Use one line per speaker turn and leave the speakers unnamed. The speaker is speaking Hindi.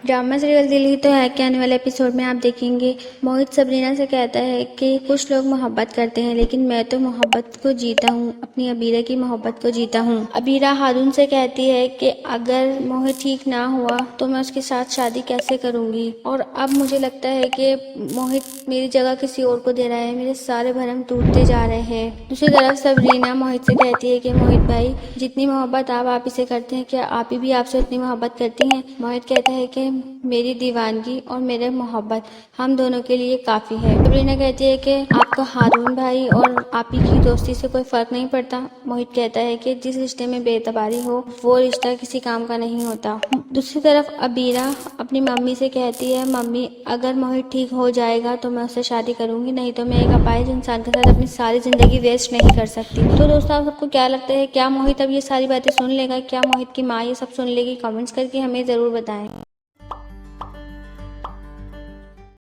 ड्रामा सीरियल दिल ही तो है के आने वाले एपिसोड में आप देखेंगे मोहित सबरीना से कहता है कि कुछ लोग मोहब्बत करते हैं लेकिन मैं तो मोहब्बत को जीता हूँ, अपनी अबीरा की मोहब्बत को जीता हूँ। अबीरा हारून से कहती है कि अगर मोहित ठीक ना हुआ तो मैं उसके साथ शादी कैसे करूँगी, और अब मुझे लगता है कि मोहित मेरी जगह किसी और को दे रहा है, मेरे सारे भरम टूटते जा रहे हैं। दूसरी तरफ सबरीना मोहित से कहती है कि मोहित भाई जितनी मोहब्बत आप इसे करते हैं क्या आप ही भी आपसे उतनी मोहब्बत करती हैं। मोहित कहता है कि मेरी दीवानगी और मेरे मोहब्बत हम दोनों के लिए काफ़ी है। सबरीना कहती है कि आपको हारून भाई और आप ही की दोस्ती से कोई फ़र्क नहीं पड़ता। मोहित कहता है कि जिस रिश्ते में बेतबारी हो वो रिश्ता किसी काम का नहीं होता। दूसरी तरफ अबीरा अपनी मम्मी से कहती है, मम्मी अगर मोहित ठीक हो जाएगा तो मैं उससे शादी करूंगी, नहीं तो मैं एक अपाहिज इंसान के साथ अपनी सारी ज़िंदगी वेस्ट नहीं कर सकती। तो दोस्तों आप सबको क्या लगता है, क्या मोहित अब ये सारी बातें सुन लेगा, क्या मोहित की माँ ये सब सुन लेगी? कमेंट्स करके हमें ज़रूर बताएं।